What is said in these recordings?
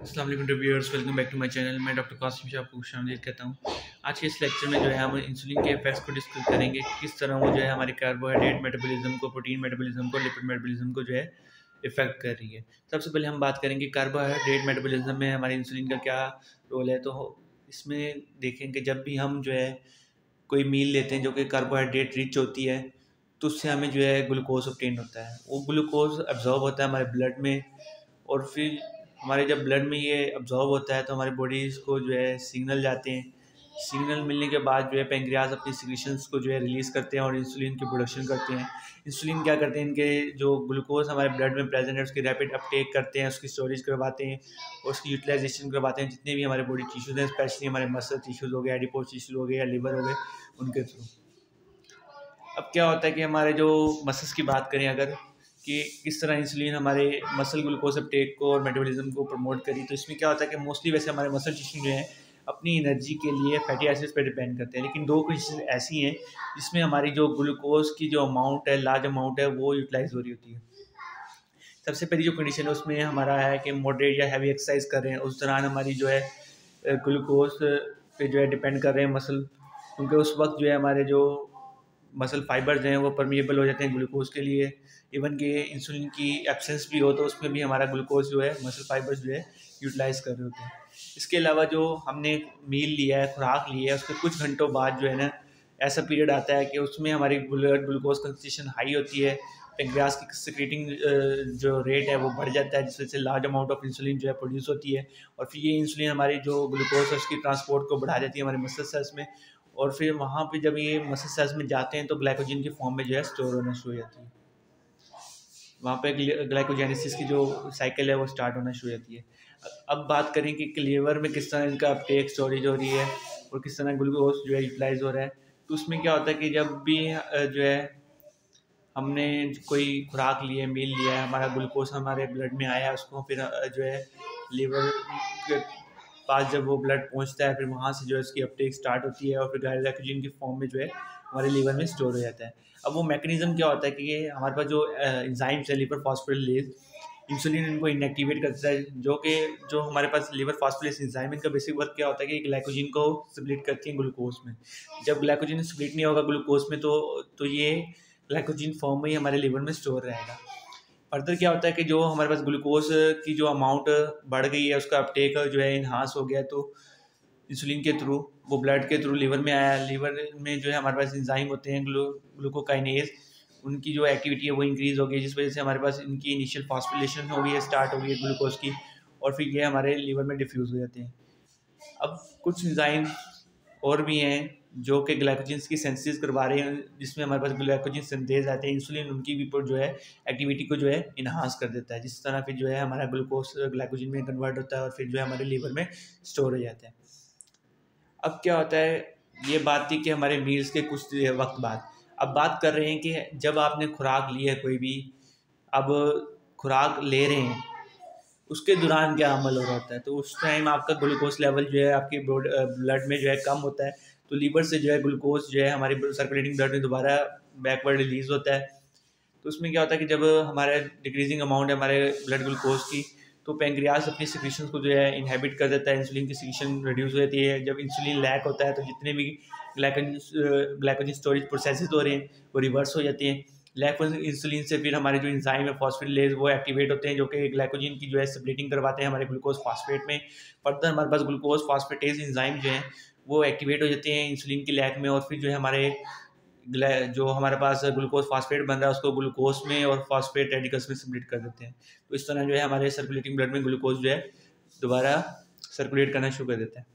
अस्सलाम वालेकुम viewers, welcome back to my channel. मैं डॉक्टर कासिम शाह आपको खुशामदीद कहता हूँ। आज के इस लेक्चर में जो है हम इंसुलिन के इफेक्ट्स को डिस्कस करेंगे, किस तरह वो जो है हमारे कार्बोहाइड्रेट मेटाबॉलिज्म को, प्रोटीन मेटाबॉलिज्म को, लिपिड मेटाबॉलिज्म को जो है इफेक्ट कर रही है। सबसे पहले हम बात करेंगे कार्बोहाइड्रेट मेटाबॉलिज्म में हमारे इंसुलिन का क्या रोल है। तो इसमें देखेंगे जब भी हम जो है कोई मील लेते हैं जो कि कार्बोहाइड्रेट रिच होती है, तो उससे हमें जो है ग्लूकोज ऑब्टेन होता है। वो ग्लूकोज अब्जॉर्ब होता है हमारे ब्लड में, और फिर हमारे जब ब्लड में ये अब्जॉर्ब होता है तो हमारी बॉडीज़ को जो है सिग्नल जाते हैं। सिग्नल मिलने के बाद जो है पेंक्रियाज अपनी सिक्रीशंस को जो है रिलीज़ करते हैं और इंसुलिन की प्रोडक्शन करते हैं। इंसुलिन क्या करते हैं, इनके जो ग्लूकोज हमारे ब्लड में प्रेजेंट है उसकी रैपिड अपटेक करते हैं, उसकी स्टोरेज करवाते हैं और उसकी यूटिलाइजेशन करवाते हैं जितने भी हमारे बॉडी टिश्यूज़ हैं, स्पेशली हमारे मसल टिश्यूज़ हो गए, एडिपोज टिश्यूज़ हो गए या लिवर हो गए, उनके थ्रू। अब क्या होता है कि हमारे जो मसल्स की बात करें अगर, कि किस तरह इंसुलिन हमारे मसल ग्लूकोज अपटेक को और मेटाबॉलिज्म को प्रमोट करी, तो इसमें क्या होता है कि मोस्टली वैसे हमारे मसल टिश्यू जो है अपनी एनर्जी के लिए फैटी एसिड्स पे डिपेंड करते हैं, लेकिन दो कंडीशन ऐसी हैं जिसमें हमारी जो ग्लूकोज की जो अमाउंट है, लार्ज अमाउंट है, वो यूटिलाइज हो रही होती है। सबसे पहली जो कंडीशन है उसमें हमारा है कि मॉडरेट या हैवी एक्सरसाइज कर रहे हैं, उस दौरान हमारी जो है ग्लूकोज पे जो है डिपेंड कर रहे हैं मसल, क्योंकि उस वक्त जो है हमारे जो मसल फाइबर्स हैं वो परमिएबल हो जाते हैं ग्लूकोज के लिए। इवन कि इंसुलिन की एब्सेंस भी हो तो उसमें भी हमारा ग्लूकोज जो है मसल फाइबर्स जो है यूटिलाइज कर रहे होते हैं। इसके अलावा जो हमने मील लिया है, खुराक ली है, उसके कुछ घंटों बाद जो है ना ऐसा पीरियड आता है कि उसमें हमारी ब्लड ग्लूकोज कंसंट्रेशन हाई होती है, पेंक्रियाज की सिक्रीटिंग जो रेट है वो बढ़ जाता है, जिस वजह से लार्ज अमाउंट ऑफ इंसुलिन जो है प्रोड्यूस होती है, और फिर ये इंसुलिन हमारी जो ग्लूकोज है उसकी ट्रांसपोर्ट को बढ़ा देती है हमारे मसल सेल्स में, और फिर वहाँ पे जब ये मसल सेल्स में जाते हैं तो ग्लाइकोजन की फॉर्म में जो है स्टोर होना शुरू हो जाती है। वहाँ पे ग्लाइकोजेनेसिस की जो साइकिल है वो स्टार्ट होना शुरू हो जाती है। अब बात करें कि लीवर में किस तरह इनका अपटेक स्टोरेज हो रही है और किस तरह ग्लूकोज जो है यूटिलाइज हो रहा है। तो उसमें क्या होता है कि जब भी जो है हमने कोई खुराक ली है, मील लिया है, हमारा ग्लूकोज हमारे ब्लड में आया, उसको फिर जो है लीवर के पास जब वो ब्लड पहुंचता है, फिर वहाँ से जो है उसकी अपटेक स्टार्ट होती है और फिर ग्लाइकोजन की फॉर्म में जो है हमारे लीवर में स्टोर हो जाता है। अब वो मैकेनिज्म क्या होता है कि ये हमारे पास जो एंजाइम्स है लिवर फॉस्फोरिलेज, इंसुलिन इनको इनएक्टिवेट करता है, जो हमारे पास लिवर फॉस्फोरिलेज एंजाइम, इनका बेसिक वर्क क्या होता है कि ग्लाइकोजन को स्प्लिट करती है ग्लूकोज में। जब ग्लाइकोजन स्प्लिट नहीं होगा ग्लूकोज में तो ये ग्लाइकोजन फॉर्म में ही हमारे लिवर में स्टोर रहेगा। फर्दर क्या होता है कि जो हमारे पास ग्लूकोज की जो अमाउंट बढ़ गई है, उसका अपटेक जो है इन्हांस हो गया, तो इंसुलिन के थ्रू वो ब्लड के थ्रू लिवर में आया। लिवर में जो है हमारे पास एंजाइम होते हैं ग्लूकोकाइनेज, उनकी जो एक्टिविटी है वो इंक्रीज़ हो गई, जिस वजह से हमारे पास इनकी इनिशियल फॉस्फोरिलेशन हो गई है, स्टार्ट हो गई है ग्लूकोज की, और फिर ये हमारे लिवर में डिफ्यूज़ हो जाते हैं। अब कुछ एंजाइम और भी हैं जो कि ग्लाइकोजन की सिंथेसिस करवा रहे हैं, जिसमें हमारे पास ग्लाइकोजन सिंथेज आते हैं, इंसुलिन उनकी भी जो है एक्टिविटी को जो है इन्हांस कर देता है, जिस तरह फिर जो है हमारा ग्लूकोज ग्लाइकोजन में कन्वर्ट होता है और फिर जो है हमारे लीवर में स्टोर हो जाता है। अब क्या होता है, ये बात थी कि हमारे मील्स के कुछ वक्त बाद। अब बात कर रहे हैं कि जब आपने खुराक ली है कोई भी, अब खुराक ले रहे हैं, उसके दौरान क्या अमल हो रहा होता है, तो उस टाइम आपका ग्लूकोज लेवल जो है आपके ब्लड में जो है कम होता है, तो लीवर से जो है ग्लूकोज जो है हमारी सर्कुलेटिंग ब्लड में दोबारा बैकवर्ड रिलीज होता है। तो उसमें क्या होता है कि जब हमारा डिक्रीजिंग अमाउंट है हमारे ब्लड ग्लूकोज की, तो पेंक्रियाज अपनी सिक्रीशन को जो है इनहेबिट कर देता है, इंसुलिन की सिक्रीशन रिड्यूस हो जाती है। जब इंसुलिन लैक होता है तो जितने भी ग्लाइकोजन स्टोरेज प्रोसेसेस हो रहे हैं वो रिवर्स हो जाते हैं। लैक इंसुलिन से फिर हमारे जो इंजाइम है फॉस्फेटिलेज वो एक्टिवेट होते हैं, जो कि ग्लाइकोजन की जो है स्प्लिटिंग करवाते हैं हमारे ग्लूकोज फॉस्फेट में। फर्दर हमारे पास ग्लूकोज फॉस्फेटेज इंजाइम जो है वो एक्टिवेट हो जाते हैं इंसुलिन की लैक में, और फिर जो है हमारे जो हमारे पास ग्लूकोज फॉस्फेट बन रहा है उसको ग्लूकोज में और फॉस्फेट रेडिकल्स में स्प्लिट कर देते हैं। तो इस तरह जो है हमारे सर्कुलेटिंग ब्लड में ग्लूकोज जो है दोबारा सर्कुलेट करना शुरू कर देता है।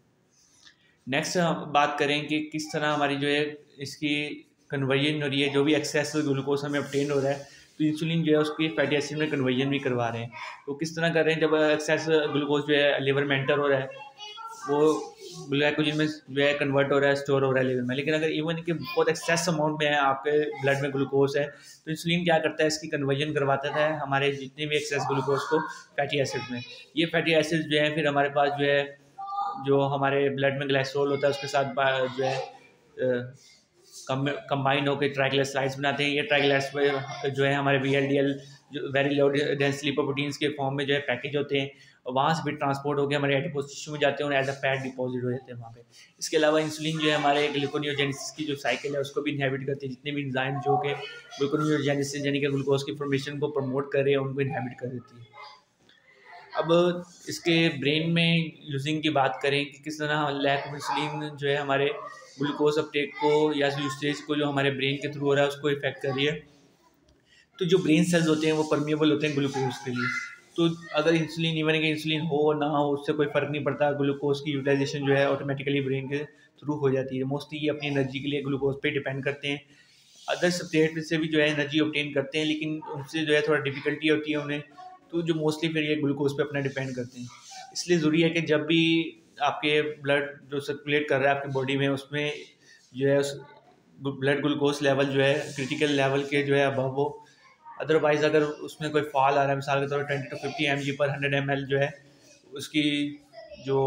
नेक्स्ट हम बात करें कि किस तरह हमारी जो है इसकी कन्वर्जन हो रही है, जो भी एक्सेस ग्लूकोज हमें ऑब्टेन हो रहा है, तो इंसुलिन जो है उसकी फैटी एसिड में कन्वर्जन भी करवा रहे हैं। तो किस तरह कर रहे हैं, जब एक्सेस ग्लूकोज जो है लिवर में एंटर हो रहा है, वो ग्लाइकोजन में जो है कन्वर्ट हो रहा है, स्टोर हो रहा है लिवर में। लेकिन अगर इवन कि बहुत एक्सेस अमाउंट में है आपके ब्लड में ग्लूकोज है, तो इंसुलिन क्या करता है, इसकी कन्वर्जन करवाता है हमारे जितने भी एक्सेस ग्लूकोज को फैटी एसिड में। ये फैटी एसिड जो है फिर हमारे पास जो है जो हमारे ब्लड में ग्लाइसोल होता है उसके साथ जो है कंबाइन होकर ट्राइग्लिसराइड्स बनाते हैं। ये ट्राइग्लिसराइड जो है हमारे VLDL जो वेरी लो डेंस लिपोप्रोटीन्स के फॉर्म में जो है पैकेज होते हैं, और वहाँ से भी ट्रांसपोर्ट होकर हमारे एडिपोज टिश्यू में जाते हैं और एज अ फैट डिपॉजिट हो जाते हैं वहाँ पे। इसके अलावा इंसुलिन जो है हमारे ग्लूकोनियोजेनेसिस की जो साइकिल है उसको भी इनहेबिट करती है। जितने भी एंजाइम जो कि ग्लूकोनियोजेनेसिस यानी कि ग्लूकोज की फॉर्मेशन को प्रमोट कर रहे हैं उनको इनहेबिट कर देती है। अब इसके ब्रेन में यूजिंग की बात करें कि किस तरह लैक ऑफ इंसुलिन जो है हमारे ग्लूकोज अपटेक को या यूसेज को जो हमारे ब्रेन के थ्रू हो रहा है उसको इफेक्ट कर रही है। तो जो ब्रेन सेल्स होते हैं वो परमिएबल होते हैं ग्लूकोज के लिए। तो अगर इंसुलिन इवन कि इंसुलिन हो ना हो उससे कोई फ़र्क नहीं पड़ता, ग्लूकोज की यूटिलाइजेशन जो है ऑटोमेटिकली ब्रेन के थ्रू हो जाती है। मोस्टली ये अपनी एनर्जी के लिए ग्लूकोज पे डिपेंड करते हैं। अदर सब्सट्रेट से भी जो है एनर्जी ऑब्टेन करते हैं लेकिन उनसे जो है थोड़ा डिफिकल्टी होती है उन्हें, तो जो मोस्टली फिर ये ग्लूकोज पे अपना डिपेंड करते हैं। इसलिए ज़रूरी है कि जब भी आपके ब्लड जो सर्कुलेट कर रहा है आपकी बॉडी में उसमें जो है ब्लड ग्लूकोज लेवल जो है क्रिटिकल लेवल के जो है अबव हो। अदरवाइज़ अगर उसमें कोई फॉल आ रहा है, मिसाल के तौर पर 20 to 50 mg पर 100 ml जो है उसकी जो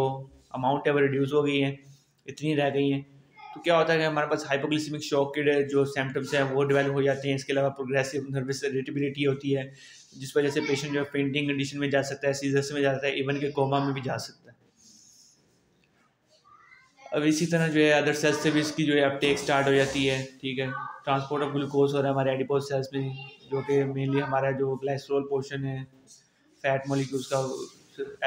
अमाउंट है वो रिड्यूस हो गई है, इतनी रह गई हैं, तो क्या होता है कि हमारे पास हाइपोग्लिसिमिक शॉक के जो सिम्टम्स हैं वो डेवलप हो जाते हैं। इसके अलावा प्रोग्रेसिव नर्वस इरिटेबिलिटी होती है जिस वजह से पेशेंट जो है फेंटिंग कंडीशन में जा सकता है, सीजर्स में जा सकता है, इवन के कोमा में भी जा सकता है। अब इसी तरह जो है अदर सेल्स से भी इसकी जो है अपटेक स्टार्ट हो जाती है। ठीक है, ट्रांसपोर्ट ऑफ ग्लूकोज हो रहा है हमारे एडिपोज सेल्स में, जो कि मेनली हमारा जो ग्लाइसरोल पोर्शन है फैट मॉलिक्यूल्स का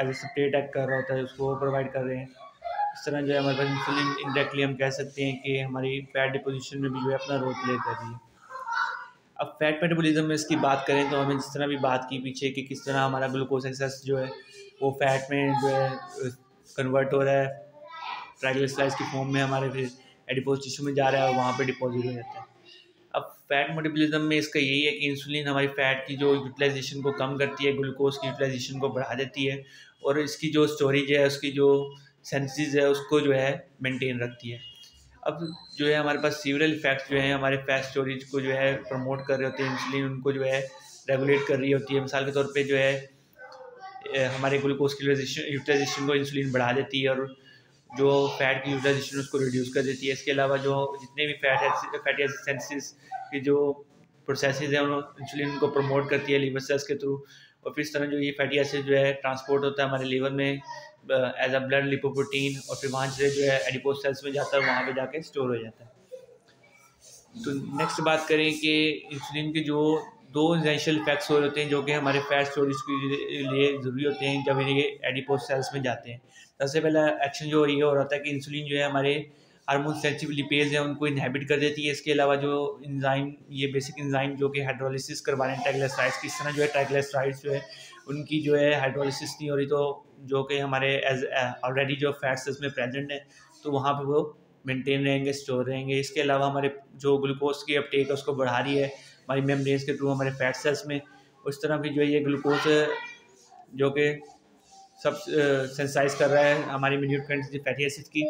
एज ए सब्सट्रेट एक्ट कर रहा होता है उसको प्रोवाइड कर रहे हैं। इस तरह जो है हमारे पास इंसुलिन इंडायरेक्टली हम कह सकते हैं कि हमारी फैट डिपोजिशन में भी जो है अपना रोल प्ले कर रही है। अब फैट मेटाबॉलिज्म में इसकी बात करें तो हमें जिस तरह भी बात की पीछे कि किस तरह हमारा ग्लूकोज एक्सेस जो है वो फैट में जो है कन्वर्ट हो रहा है, ट्राइग्लिसराइड्स की फॉर्म में हमारे फिर एडिपोज टिश्यू में जा रहा है और वहाँ पे डिपॉजिट हो जाता है। अब फैट मेटाबॉलिज्म में इसका यही है कि इंसुलिन हमारी फैट की जो यूटिलाइजेशन को कम करती है, ग्लूकोज की यूटिलाइजेशन को बढ़ा देती है और इसकी जो स्टोरेज है उसकी जो सेंसिस है उसको जो है मेंटेन रखती है। अब जो है हमारे पास सीवरल इफेक्ट्स जो है हमारे फैट स्टोरेज को जो है प्रमोट कर रहे होते हैं, इंसुलिन उनको जो है रेगुलेट कर रही होती है। मिसाल के तौर पे जो है हमारे ग्लूकोज की यूटिलाइजेशन को इंसुलिन बढ़ा देती है और जो फैट की यूटिलाइजेशन उसको रिड्यूस कर देती है। इसके अलावा जो जितने भी फैटी एसिड सेंसिस की जो प्रोसेसेस हैं उन इंसुलिन को प्रमोट करती है लीवर सेल्स के थ्रू और फिर इस तरह जो ये फैटी एसिड जो है ट्रांसपोर्ट होता है हमारे लीवर में एज अ ब्लड लिपोप्रोटीन और फिर वहाँ से जो है एडिपोज सेल्स में जाता है, वहाँ पे जाके स्टोर हो जाता है। तो नेक्स्ट बात करें कि इंसुलिन के जो दो एसेंशियल इफेक्ट्स हो होते हैं जो कि हमारे फैट स्टोरेज के लिए ज़रूरी होते हैं जब ये एडिपोज सेल्स में जाते हैं। सबसे पहला एक्शन जो ये हो रहा है कि इंसुलिन जो है हमारे हार्मोन सेंसिटिव लिपेज हैं उनको इनहेबिट कर देती है। इसके अलावा जो एंजाइम ये बेसिक एंजाइम जो कि हाइड्रोलिसिस करवाने ट्राइग्लिसराइड्स की, इस तरह जो है ट्राइग्लिसराइड्स जो है उनकी जो है हाइड्रोलिसिस नहीं हो रही, तो जो कि हमारे एज ऑलरेडी जो फैट सेल्स में प्रेजेंट है तो वहाँ पे वो मेंटेन रहेंगे, स्टोर रहेंगे। इसके अलावा हमारे जो ग्लूकोज की अपटेक है उसको बढ़ा रही है हमारी मेम्ब्रेन्स के थ्रू हमारे फैट सेल्स में। उस तरह भी जो है ये ग्लूकोज जो कि सब सेंसाइज कर रहा है हमारी मिन्यूट क्वांटिटी फैटी एसिड की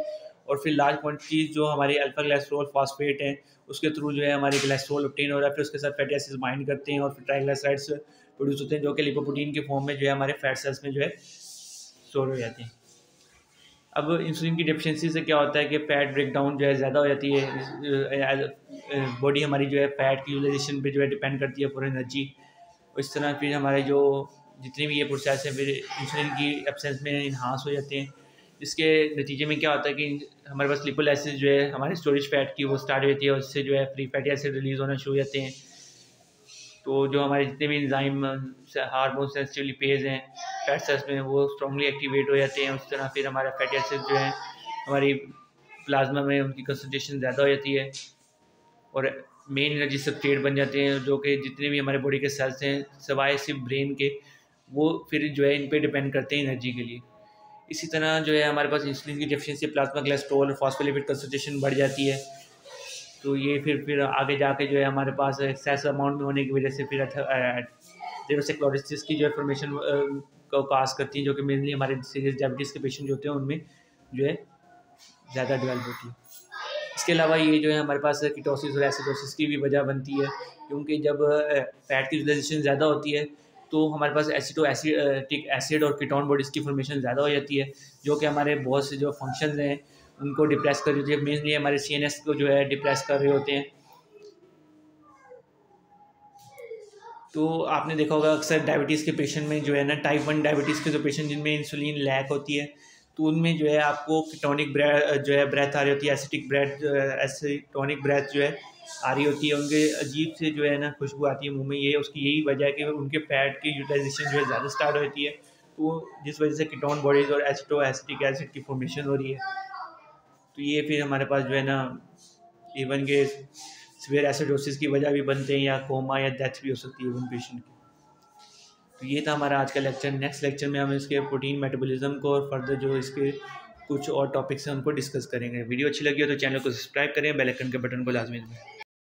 और फिर लार्ज क्वांटिटी जो हमारी अल्फा ग्लाइसरोल फॉस्फेट है उसके थ्रू जो है हमारी ग्लाइसरोल ऑब्टेन हो रहा है, फिर उसके साथ फैटी एसिड बाइंड करते हैं और फिर ट्राइग्लिसराइड्स प्रोड्यूस होते हैं जो कि लिपोप्रोटीन की फॉर्म में जो है हमारे फैट सेल्स में जो है स्टोर हो जाते हैं। अब इंसुलिन की डेफिशिएंसी से क्या होता है कि फैट ब्रेकडाउन जो है ज़्यादा हो जाती है। बॉडी हमारी जो है फैट की यूटिलाइजेशन पे जो है डिपेंड करती है फॉर एनर्जी। इस तरह फिर हमारे जो जितने भी ये प्रोसेस है फिर इंसुलिन की एब्सेंस में इन्हांस हो जाते हैं, जिसके नतीजे में क्या होता है कि हमारे पास लिपोलाइसिस जो है हमारे स्टोरेज फैट की वो स्टार्ट हो जाती है और उससे जो है फ्री फैटी एसिड रिलीज़ होना शुरू हो जाते हैं। तो जो हमारे जितने भी एंजाइम हार्मोन सेंसिटिव लिपेज हैं फैट सेल्स में वो स्ट्रांगली एक्टिवेट हो जाते हैं। उस तरह फिर हमारा फैटी एसिड जो है हमारी प्लाज्मा में उनकी कंसनट्रेशन ज़्यादा हो जाती है और मेन एनर्जी सब्सट्रेट बन जाते हैं जो कि जितने भी हमारे बॉडी के सेल्स हैं सवाए सिर्फ ब्रेन के वो फिर जो है इन पे डिपेंड करते हैं एनर्जी के लिए। इसी तरह जो है हमारे पास इंसुलिन की डेफिशिएंसी प्लाज्मा कोलेस्ट्रॉल और फॉस्फोलिपिड कंसनट्रेशन बढ़ जाती है, तो ये फिर आगे जाके जो है हमारे पास एक्सेस अमाउंट में होने की वजह से फिर एथेरोस्क्लेरोसिस की जो है फॉर्मेशन को काज करती है जो कि मेनली हमारे सीरियस डायबिटीज़ के पेशेंट जो होते हैं उनमें जो है ज़्यादा डेवलप होती है। इसके अलावा ये जो है हमारे पास कीटोसिस और एसिडोसिस की भी वजह बनती है क्योंकि जब फैट की यूटिलाइजेशन ज़्यादा होती है तो हमारे पास एसिटिक एसिड और कीटोन बॉडीज़ की फॉर्मेशन ज़्यादा हो जाती है जो कि हमारे बहुत से जो फंक्शंस हैं उनको डिप्रेस कर रही होती है, मेनली हमारे CNS को जो है डिप्रेस कर रहे होते हैं। तो आपने देखा होगा अक्सर डायबिटीज़ के पेशेंट में जो है ना, टाइप 1 डायबिटीज़ के जो पेशेंट जिनमें इंसुलिन लैक होती है, तो उनमें जो है आपको कीटोनिक जो है ब्रेथ आ रही होती है, एसिटोनिक ब्रेथ जो है आ रही होती है, उनके अजीब से जो है ना खुशबू आती है मुंह में। ये उसकी यही वजह है कि उनके फैट की यूटिलाइजेशन जो है ज़्यादा स्टार्ट होती है, तो जिस वजह से कीटोन बॉडीज़ और एसिटिक एसिड की फॉर्मेशन हो रही है। तो ये फिर हमारे पास जो है ना इवन के सीवियर एसिडोसिस की वजह भी बनते हैं, या कोमा या डेथ भी हो सकती है उन पेशेंट की। तो ये था हमारा आज का लेक्चर। नेक्स्ट लेक्चर में हम इसके प्रोटीन मेटाबॉलिज्म को और फर्दर जो इसके कुछ और टॉपिक्स हैं उनको डिस्कस करेंगे। वीडियो अच्छी लगी हो तो चैनल को सब्सक्राइब करें, बेल आइकन के बटन को लाजमी दबाएं।